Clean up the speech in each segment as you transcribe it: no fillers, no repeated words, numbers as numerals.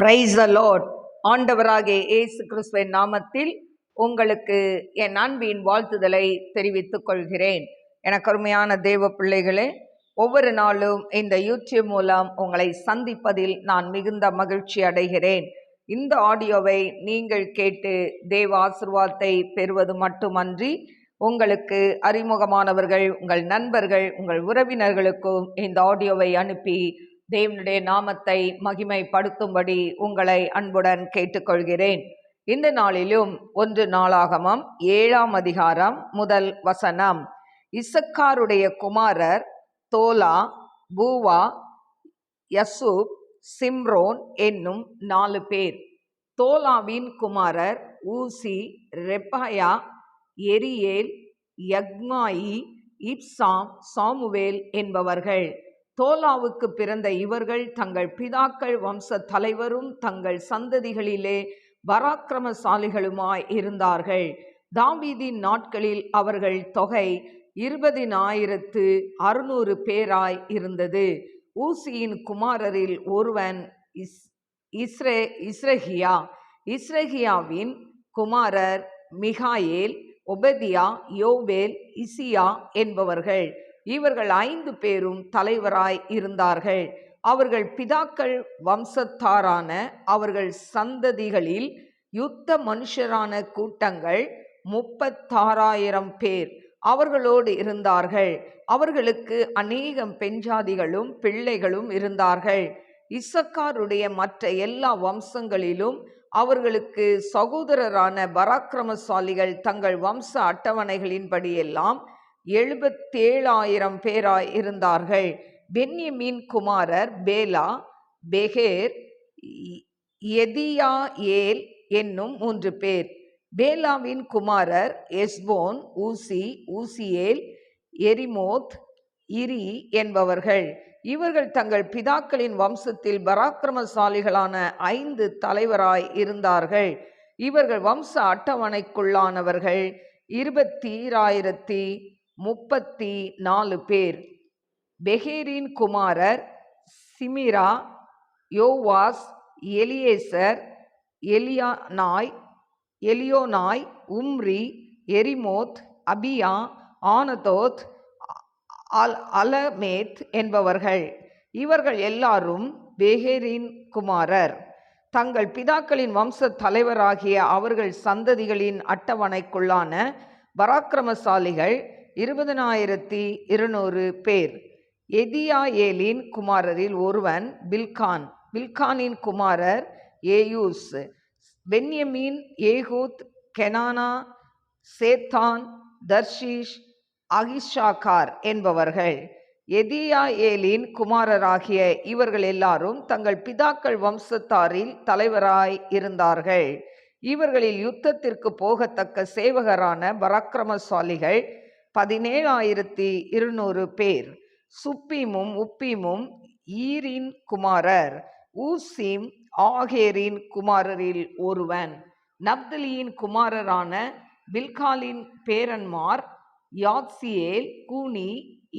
Praise the Lord. ஆண்டவராகிய இயேசு கிறிஸ்துவின் நாமத்தில் உங்களுக்கு என் அன்பின் வாழ்த்துதலை தெரிவித்துக் கொள்கிறேன். எனக்கு அருமையான தேவ பிள்ளைகளே, ஒவ்வொரு நாளும் இந்த யூடியூப் மூலம் உங்களை சந்திப்பதில் நான் மிகுந்த மகிழ்ச்சி அடைகிறேன். இந்த ஆடியோவை நீங்கள் கேட்டு தேவ ஆசீர்வாதத்தை பெறுவது மட்டுமன்றி, உங்களுக்கு அறிமுகமானவர்கள், உங்கள் நண்பர்கள், உங்கள் உறவினர்களுக்கும் இந்த ஆடியோவை அனுப்பி தேவனுடைய நாமத்தை மகிமைப்படுத்தும்படி உங்களை அன்புடன் கேட்டுக்கொள்கிறேன். இந்த நாளிலும் 1 நாளாகமம் 7ஆம் அதிகாரம் முதல் வசனம். இசக்காருடைய குமாரர் தோலா, பூவா, யசூப், சிம்ரோன் என்னும் 4 பேர். தோலாவின் குமாரர் ஊசி, ரெப்பாயா, எரியேல், யக்மாயி, இப்சாம், சாமுவேல் என்பவர்கள். தோலாவுக்கு பிறந்த இவர்கள் தங்கள் பிதாக்கள் வம்ச தலைவரும் தங்கள் சந்ததிகளிலே பராக்கிரமசாலிகளுமாய் இருந்தார்கள். தாவீதின் நாட்களில் அவர்கள் தொகை 20,600 பேராய் இருந்தது. ஊசியின் குமாரரில் ஒருவன் இஸ்ரகியா. இஸ்ரகியாவின் குமாரர் மிகாயேல், ஒபதியா, யோவேல், இசியா என்பவர்கள். இவர்கள் 5 பேரும் தலைவராய் இருந்தார்கள். அவர்கள் பிதாக்கள் வம்சத்தாரான அவர்கள் சந்ததிகளில் யுத்த மனுஷரான கூட்டங்கள் 36,000 பேர் அவர்களோடு இருந்தார்கள். அவர்களுக்கு அநேகம் பெண்ஜாதிகளும் பிள்ளைகளும் இருந்தார்கள். இசக்காருடைய மற்ற எல்லா வம்சங்களிலும் அவர்களுக்கு சகோதரரான பராக்கிரமசாலிகள் தங்கள் வம்ச அட்டவணைகளின்படியெல்லாம் 77,000 பேராய் இருந்தார்கள். பென்யமீன் குமாரர் பேலா, பெகேர், எதியாயேல் என்னும் 3 பேர். பேலாவின் குமாரர் எஸ்போன், ஊசி, ஊசியேல், எரிமோத், இரி என்பவர்கள். இவர்கள் தங்கள் பிதாக்களின் வம்சத்தில் பராக்கிரமசாலிகளான 5 தலைவராய் இருந்தார்கள். இவர்கள் வம்ச அட்டவணைக்குள்ளானவர்கள் 20,034 பேர். பெகேரின் குமாரர் சிமிரா, யோவாஸ், எலியேசர், எலியோனாய், உம்ரி, எரிமோத், அபியா, ஆனதோத், அலமேத் என்பவர்கள். இவர்கள் எல்லாரும் பெகேரின் குமாரர். தங்கள் பிதாக்களின் வம்ச தலைவராகிய அவர்கள் சந்ததிகளின் அட்டவணைக்குள்ளான பராக்கிரமசாலிகள் 20,200 பேர். எதியாயேலின் குமாரரில் ஒருவன் பில்கான். பில்கானின் குமாரர் ஏயூஸ், பென்யமீன், ஏகூத், கெனானா, சேத்தான், தர்ஷீஷ், அகிஷாகார் என்பவர்கள். எதியாயேலின் குமாரராகிய இவர்கள் எல்லாரும் தங்கள் பிதாக்கள் வம்சத்தாரில் தலைவராய் இருந்தார்கள். இவர்களில் யுத்தத்திற்கு போகத்தக்க சேவகரான பராக்கிரமசாலிகள் 17,200 பேர். சுப்பீமும் உப்பீமும் ஈரின் குமாரர். ஊசிம் ஆகேரின் குமாரரில் ஒருவன். நப்தலியின் குமாரரான பில்காலின் பேரன்மார் யாத்சியேல், கூனி,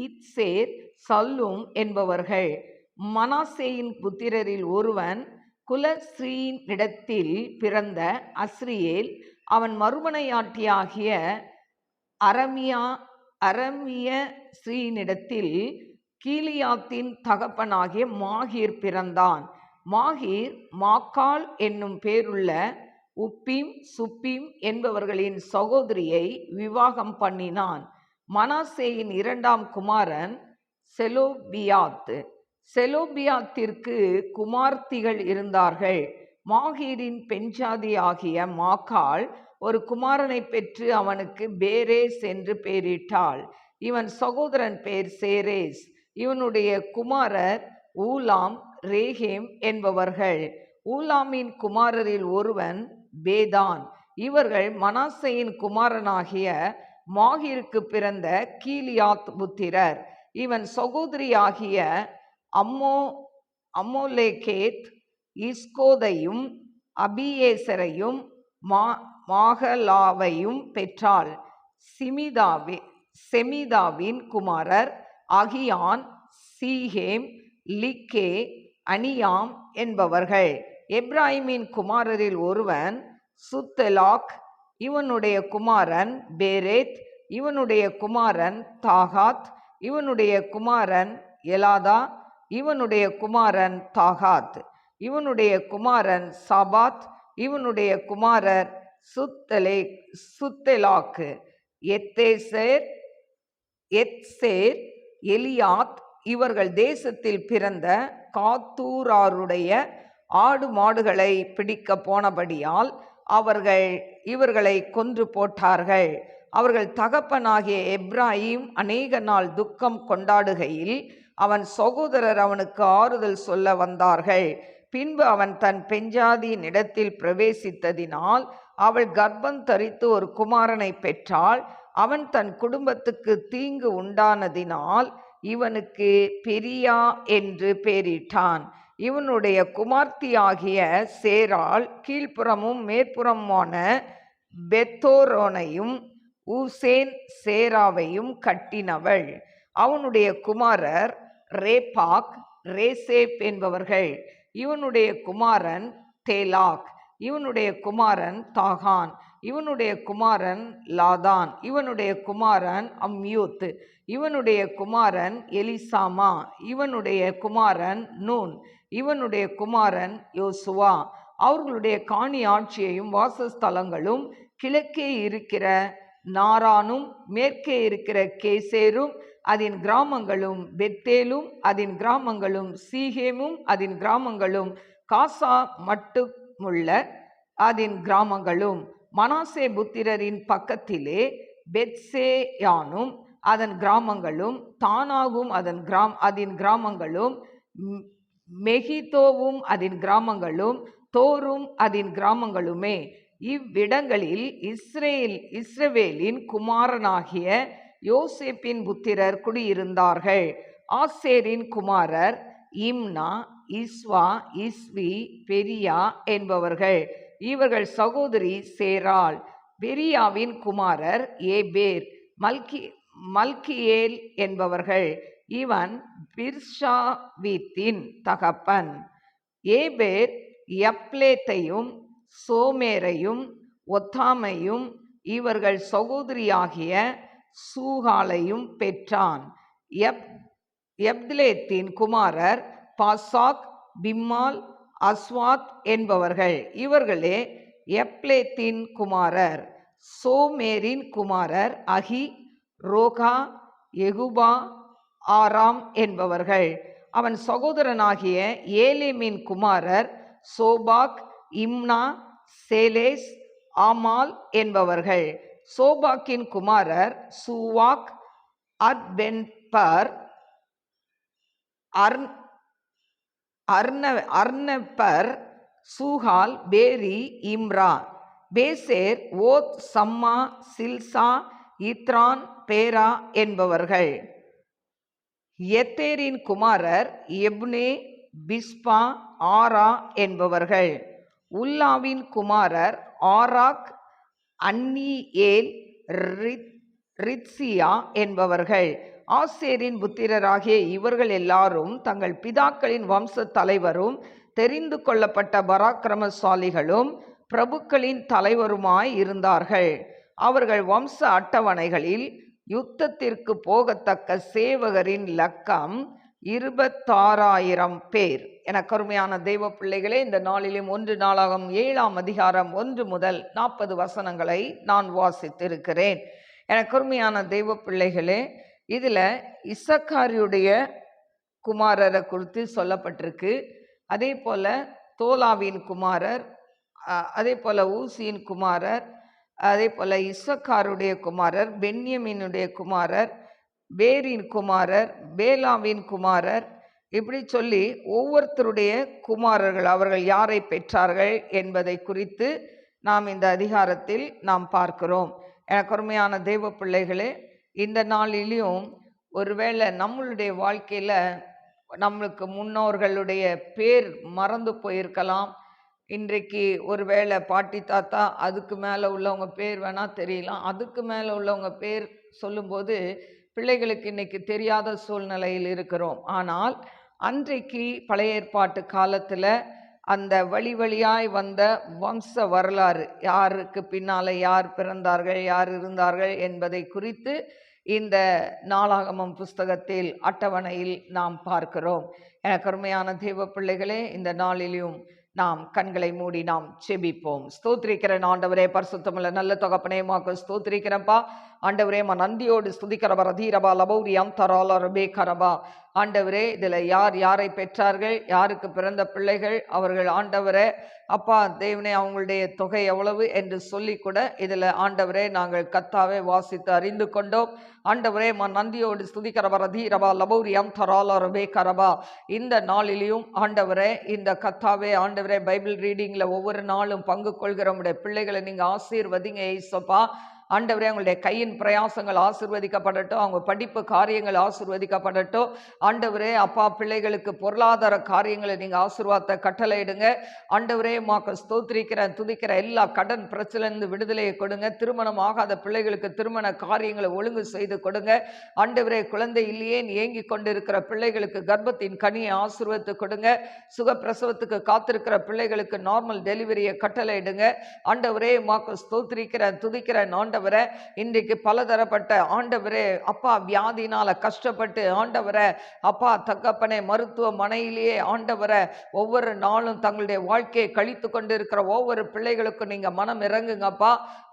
இத்சேர், சல்லும் என்பவர்கள். மனாசேயின் புத்திரரில் ஒருவன் குலஸ்ரீனிடத்தில் பிறந்த அஸ்ரியேல். அவன் மறுமனையாட்டியாகிய அரமிய ஸ்ரீனிடத்தில் கீலியாத்தின் தகப்பனாகிய மாகீர் பிறந்தான். மாகீர் மாக்கால் என்னும் பேருள்ள உப்பீம், சுப்பீம் என்பவர்களின் சகோதரியை விவாகம் பண்ணினான். மனாசேயின் 2ஆம் குமாரன் செலோபியாத். செலோபியாத்திற்கு குமார்த்திகள் இருந்தார்கள். மாகீரின் பெண்ஜாதி ஆகிய மாக்காள் ஒரு குமாரனை பெற்று அவனுக்கு பேரேஸ் என்று பெயரிட்டாள். இவன் சகோதரன் பேர் சேரேஸ். இவனுடைய குமாரர் ஊலாம், ரேகேம் என்பவர்கள். ஊலாமின் குமாரரில் ஒருவன் பேதான். இவர்கள் மனாசேயின் குமாரனாகிய மாகீருக்கு பிறந்த கீலியாத் புத்திரர். இவன் சகோதரியாகிய அம்மோலேகேத் இஸ்கோதையும் அபியேசரையும் மாகலாவையும் பெற்றாள். செமிதாவின் குமாரர் அகியான், சீகேம், லிக்கே, அனியாம் என்பவர்கள். எப்ராஹிமின் குமாரரில் ஒருவன் சுத்தெலாக், இவனுடைய குமாரன் பேரேத், இவனுடைய குமாரன் தாகாத், இவனுடைய குமாரன் எலாதா, இவனுடைய குமாரன் தாகாத், இவனுடைய குமாரன் சாபாத், இவனுடைய குமாரர் சுத்தெலாக்கு, எத்சேர், எலியாத். இவர்கள் தேசத்தில் பிறந்த காத்தூராருடைய ஆடு மாடுகளை பிடிக்க போனபடியால் இவர்களை கொன்று போட்டார்கள். அவர்கள் தகப்பனாகிய எப்ராஹிம் அநேக நாள் துக்கம் கொண்டாடுகையில் அவன் சகோதரர் அவனுக்கு ஆறுதல் சொல்ல வந்தார்கள். பின்பு அவன் தன் பெஞ்சாதியின் இடத்தில் பிரவேசித்ததினால் அவள் கர்ப்பம் தரித்து ஒரு குமாரனை பெற்றாள். அவன் தன் குடும்பத்துக்கு தீங்கு உண்டானதினால் இவனுக்கு பெரியா என்று பெயரிட்டான். இவனுடைய குமார்த்தியாகிய சேராள் கீழ்ப்புறமும் மேற்புறமுமான பெத்தோரோனையும் ஊசேன் சேராவையும் கட்டினவள். அவனுடைய குமாரர் ரேபாக், ரேசேப் என்பவர்கள். இவனுடைய குமாரன் தேலாக், இவனுடைய குமாரன் தாகான், இவனுடைய குமாரன் லாதான், இவனுடைய குமாரன் அம்யூத், இவனுடைய குமாரன் எலிசாமா, இவனுடைய குமாரன் நூன், இவனுடைய குமாரன் யோசுவா. அவர்களுடைய காணி ஆட்சியையும் வாசஸ்தலங்களும் கிழக்கே இருக்கிற நாரானும் மேற்கே இருக்கிற கேசேரும் அதன் கிராமங்களும், பெத்தேலும் அதன் கிராமங்களும், சீகேமும் அதன் கிராமங்களும், காசா மட்டுமுள்ள அதன் கிராமங்களும், மனாசே புத்திரரின் பக்கத்திலே பெத்சேயானும் அதன் கிராமங்களும், தானாகும் அதன் கிராமங்களும், மெகிதோவும் அதன் கிராமங்களும், தோரும் அதன் கிராமங்களுமே. இவ்விடங்களில் இஸ்ரவேலின் குமாரனாகிய யோசேப்பின் புத்திரர் குடியிருந்தார்கள். ஆசேரின் குமாரர் இம்னா, இஸ்வா, இஸ்வி, பெரியா என்பவர்கள். இவர்கள் சகோதரி சேராள். பெரியாவின் குமாரர் ஏபேர், மல்கியேல் என்பவர்கள். இவன் பிர்ஷாவீத்தின் தகப்பன். ஏபேர் யப்லேத்தையும் சோமேரையும் ஒத்தாமையும் இவர்கள் சகோதரியாகிய சூகாலையும் பெற்றான். யப்லேத்தின் குமாரர் பாசாக், பிம்மால், அஸ்வாத் என்பவர்கள். இவர்களே யப்லேத்தின் குமாரர். சோமேரின் குமாரர் அகி, ரோகா, எகுபா, ஆராம் என்பவர்கள். அவன் சகோதரனாகிய ஏலேமின் குமாரர் சோபாக், இம்னா, சேலேஸ், ஆமால் என்பவர்கள். சோபாக்கின் குமாரர் சூவாக், அர்பென்பர், அர்னப்பர், சூகால், பேரி, இம்ரா, பேசேர், ஓத், சம்மா, சில்சா, இத்ரான், பேரா என்பவர்கள். எத்தேரின் குமாரர் எப்னே, பிஸ்பா, ஆரா என்பவர்கள். உல்லாவின் குமாரர் ஆராக், அன்னியேல், ரித்சியா என்பவர்கள். ஆசேரின் புத்திரராகிய இவர்கள் எல்லாரும் தங்கள் பிதாக்களின் வம்ச தலைவரும் தெரிந்து கொள்ளப்பட்ட பராக்கிரமசாலிகளும் பிரபுக்களின் தலைவருமாய் இருந்தார்கள். அவர்கள் வம்ச அட்டவணைகளில் யுத்தத்திற்கு போகத்தக்க சேவகரின் லக்கம் 26,000 பேர். என கருமையான தெய்வ பிள்ளைகளே, இந்த நாளிலும் 1 நாளாகமம் 7ஆம் அதிகாரம் 1 முதல் 40 வசனங்களை நான் வாசித்திருக்கிறேன். என கருமையான தெய்வ பிள்ளைகளே, இதில் இசக்காரியுடைய குமாரரை குறித்து சொல்லப்பட்டிருக்கு. அதே போல தோலாவின் குமாரர், அதே போல ஊசியின் குமாரர், அதே போல இசக்காருடைய குமாரர், பென்யமீனுடைய குமாரர், பேரின் குமாரர், பேலாவின் குமாரர், இப்படி சொல்லி ஒவ்வொருத்தருடைய குமாரர்கள் அவர்கள் யாரை பெற்றார்கள் என்பதை குறித்து நாம் இந்த அதிகாரத்தில் நாம் பார்க்கிறோம். எனக்கு அருமையான தெய்வ பிள்ளைகளே, இந்த நாளிலும் ஒருவேளை நம்மளுடைய வாழ்க்கையில் நம்மளுக்கு முன்னோர்களுடைய பேர் மறந்து போயிருக்கலாம். இன்றைக்கு ஒருவேளை பாட்டி தாத்தா அதுக்கு மேலே உள்ளவங்க பேர் வேணால் தெரியலாம். அதுக்கு மேலே உள்ளவங்க பேர் சொல்லும்போது பிள்ளைகளுக்கு இன்றைக்கி தெரியாத சூழ்நிலையில் இருக்கிறோம். ஆனால் அன்றைக்கு பழைய ஏற்பாட்டு காலத்தில் அந்த வழி வழியாய் வந்த வம்ச வரலாறு, யாருக்கு பின்னால யார் பிறந்தார்கள், யார் இருந்தார்கள் என்பதை குறித்து இந்த நாளாகமம் புஸ்தகத்தில் அட்டவணையில் நாம் பார்க்கிறோம். எனக்கு அருமையான தேவ பிள்ளைகளே, இந்த நாளிலும் நாம் கண்களை மூடி நாம் செபிப்போம். ஸ்தோத்திரிக்கிறேன் ஆண்டவரே, பரிசுத்தமுள்ள நல்ல தகப்பனே, உமக்கு ஸ்தோத்திரிக்கிறப்பா. ஆண்டவரே, நந்தியோடு ஸ்துதிக்கிறவர் அதீரபா லபௌரியம் தரால ரபே கரபா. ஆண்டவரே, இதில் யார் யாரை பெற்றார்கள், யாருக்கு பிறந்த பிள்ளைகள், அவர்கள் ஆண்டவரே அப்பா தேவனே அவங்களுடைய தொகை எவ்வளவு என்று சொல்லி கூட இதில் ஆண்டவரே நாங்கள் கத்தாவே வாசித்து அறிந்து கொண்டோம். ஆண்டவரே, நந்தியோடு ஸ்துதிக்கிறவர் அதீரபா லபௌரியம் தரால ரபே கரபா. இந்த நாளிலையும் ஆண்டவரே, இந்த கத்தாவே ஆண்டவரே பைபிள் ரீடிங்கில் ஒவ்வொரு நாளும் பங்கு கொள்கிற உடைய பிள்ளைகளை நீங்கள் ஆசீர்வதிங்க ஏசப்பா. ஆண்டவரே, அவங்களுடைய கையின் பிரயாசங்கள் ஆசீர்வதிக்கப்படட்டும், அவங்க படிப்பு காரியங்கள் ஆசீர்வதிக்கப்படட்டும். ஆண்டவரே அப்பா, பிள்ளைகளுக்கு பொருளாதார காரியங்களை நீங்கள் ஆசீர்வாதத்தை கட்டளையிடுங்க. ஆண்டவரே, உமக்கு ஸ்தோத்திரிக்கிறேன், துதிக்கிற எல்லா கடன் பிரச்சனையிலிருந்து விடுதலையை கொடுங்க. திருமணம் ஆகாத பிள்ளைகளுக்கு திருமண காரியங்களை ஒழுங்கு செய்து கொடுங்க. ஆண்டவரே, குழந்தை இல்லையே ஏங்கி கொண்டிருக்கிற பிள்ளைகளுக்கு கர்ப்பத்தின் கனியை ஆசீர்வதித்து கொடுங்க. சுகப்பிரசவத்துக்கு காத்திருக்கிற பிள்ளைகளுக்கு நார்மல் டெலிவரியை கட்டளையிடுங்க. ஆண்டவரே, உமக்கு ஸ்தோத்திரிக்கிறேன், துதிக்கிறேன். ஆண்டவரே, இன்றைக்கு பலதரப்பட்ட ஆண்டவரே அப்பா வியாதினால கஷ்டப்பட்டு ஆண்டவரே அப்பா தகப்பனே மருத்துவமனையிலேயே ஆண்டவரே ஒவ்வொரு நாளும் தங்களுடைய வாழ்க்கையை கழித்து கொண்டு இருக்கிற ஒவ்வொரு பிள்ளைகளுக்கும் நீங்க மனம் இறங்குங்கப்பா.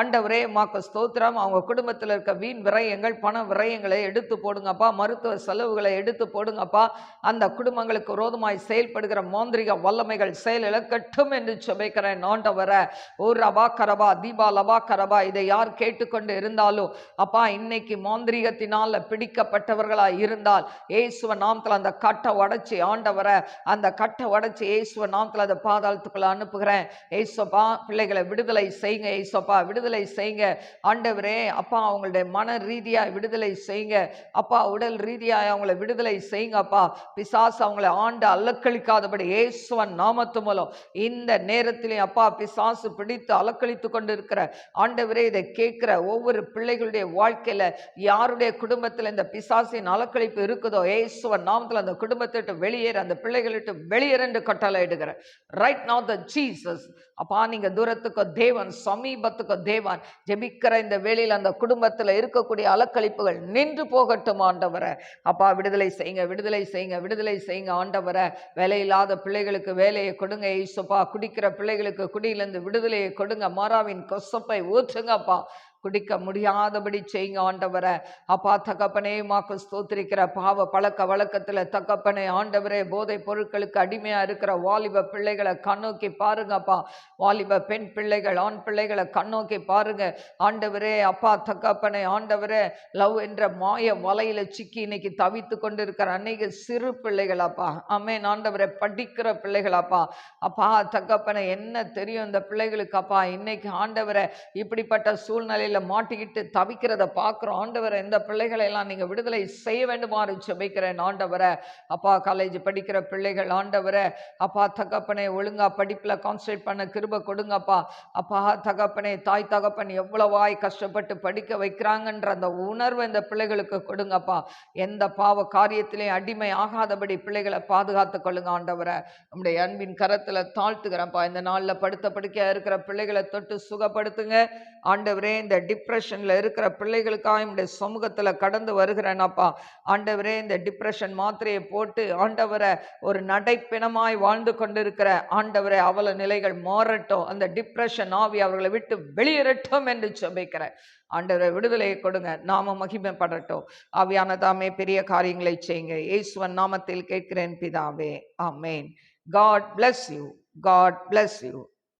ஆண்டவரே, உமக்கு ஸ்தோத்திரம். அவங்க குடும்பத்தில் இருக்க வீண் விரயங்கள், பண விரயங்களை எடுத்து போடுங்கப்பா. மருத்துவ செலவுகளை எடுத்து போடுங்கப்பா. அந்த குடும்பங்களுக்கு விரோதமாய் செயல்படுகிற மாந்திரிக வல்லமைகள் செயல் இழக்கட்டும் என்று ஜெபிக்கிறேன் ஆண்டவரே. ஓ ரபா கரபா தீபா லபா கரபா. இதை யார் கேட்டுக்கொண்டு இருந்தாலும் அப்பா, இன்னைக்கு மாந்திரீகத்தினால் பிடிக்கப்பட்டவர்களாய் இருந்தால் இயேசுவ நாமத்தில் அந்த கட்டை உடைச்சி ஆண்டவரை அந்த கட்டை உடைச்சி இயேசுவ நாமத்தில் அந்த பாதாளத்துக்குள்ள அனுப்புகிறேன். ஏசப்பா, பிள்ளைகளை விடுதலை செய்யுங்க. ஏசப்பா, விடுதலை செய்யுங்க ஆண்டவரே. அப்பா, அவங்களுடைய மன ரீதியாக விடுதலை செய்யுங்க. அப்பா, உடல் ரீதியாக அவங்களை விடுதலை செய்யுங்கப்பா. பிசாசு அவங்களை ஆண்டு அலக்களிக்காதபடி இயேசுவன் நாமத்து மூலம் இந்த நேரத்திலே அப்பா பிசாசு பிடித்து அலக்களித்து கொண்டு இருக்கிற ஆண்டவரே, இதை கேட்கிற ஒவ்வொரு பிள்ளைகளுடைய வாழ்க்கையில யாருடைய குடும்பத்தில் இந்த பிசாசின் அலக்களிப்பு இருக்குதோ இயேசுவின் நாமத்தில் அந்த குடும்பத்தை விட்டு வெளியேற, அந்த பிள்ளைகளிட்டு வெளியேற என்று கட்டளையிடுகிற ரைட் நவ தி ஜீசஸ். அப்பா, நீங்க தூரத்துக்கு தேவன், சமீபத்துக்கு தேவன். ஜெபிக்கிற இந்த வேளையில் அந்த குடும்பத்தில் இருக்கக்கூடிய அலக்களிப்புகள் நின்று போகட்டும் ஆண்டவரை. அப்பா, விடுதலை செய்யுங்க, விடுதலை செய்யுங்க, விடுதலை செய்யுங்க ஆண்டவரை. வேலையில்லாத பிள்ளைகளுக்கு வேலையை கொடுங்க இயேசுப்பா. குடிக்கிற பிள்ளைகளுக்கு குடியிலிருந்து விடுதலையை கொடுங்க. மாறாவின் கொசப்பை ஊற்றுங்கப்பா. குடிக்க முடியாதபடி செய்யுங்க ஆண்டவரை. அப்பா தகப்பனே, உமக்கு ஸ்தோத்திரிக்கிற பாவ பழக்க வழக்கத்துல தகப்பனே ஆண்டவரே போதை பொருட்களுக்கு அடிமையா இருக்கிற வாலிப பிள்ளைகளை கண்ணோக்கி பாருங்கப்பா. வாலிப பெண் பிள்ளைகள், ஆண் பிள்ளைகளை கண்ணோக்கி பாருங்க ஆண்டவரே. அப்பா தகப்பனே ஆண்டவரே, லவ் என்ற மாய வலையில சிக்கி இன்னைக்கு தவித்து கொண்டு இருக்கிற அன்னைக்கு சிறு பிள்ளைகளாப்பா. ஆமென் ஆண்டவரே, படிக்கிற பிள்ளைகளாப்பா. அப்பா தகப்பனே, என்ன தெரியும் இந்த பிள்ளைகளுக்கு அப்பா. இன்னைக்கு ஆண்டவரை இப்படிப்பட்ட சூழ்நிலை மாட்டிக்கிட்டு தவிக்கிறத பார்க்கிறோம் ஆண்டவரை. இந்த பிள்ளைகளை எல்லாம் நீங்க விடுதலை செய்ய வேண்டுமாறு ஜெபிக்கிறேன் ஆண்டவரை. அப்பா, காலேஜ் படிக்கிற பிள்ளைகள் ஆண்டவரை அப்பா தகப்பனே ஒழுங்கா படிப்புல கான்சன்ட்ரேட் பண்ண கிருபை கொடுங்கப்பா. அப்பா தகப்பனே, தாய் தகப்பன் எவ்வளவாய் கஷ்டப்பட்டு படிக்க வைக்கிறாங்கன்ற அந்த உணர்வு இந்த பிள்ளைகளுக்கு கொடுங்கப்பா. எந்த பாவ காரியத்திலே அடிமை ஆகாதபடி பிள்ளைகளை பாதுகாத்துக் கொள்ளுங்க ஆண்டவரை. நம்முடைய அன்பின் கரத்துல தாழ்த்துக்கிறப்பா. இந்த நாள்ல படுத்த படுக்கையா இருக்கிற பிள்ளைகளை தொட்டு சுகப்படுத்துங்க ஆண்டவரே. இந்த டிப்ரெஷன்ல இருக்கிற பிள்ளைகளுக்காக என்னுடைய சமூகத்துல கடந்து வருகிறேனப்பா ஆண்டவரே. இந்த டிப்ரெஷன் மாத்திரையை போட்டு ஆண்டவரை ஒரு நடைப்பிணமாய் வாழ்ந்து கொண்டிருக்கிற ஆண்டவரே அவல நிலைகள் மாறட்டும். அந்த டிப்ரெஷன் ஆவி அவர்களை விட்டு வெளியேறட்டும் என்று ஜெபிக்கிறேன் ஆண்டவரை. விடுதலையை கொடுங்க, நாம மகிமைப்படட்டும். ஆவியான தாமே பெரிய காரியங்களை செய்யுங்க. இயேசுவின் நாமத்தில் கேட்கிறேன் பிதாவே, ஆமென். God bless you. God bless you.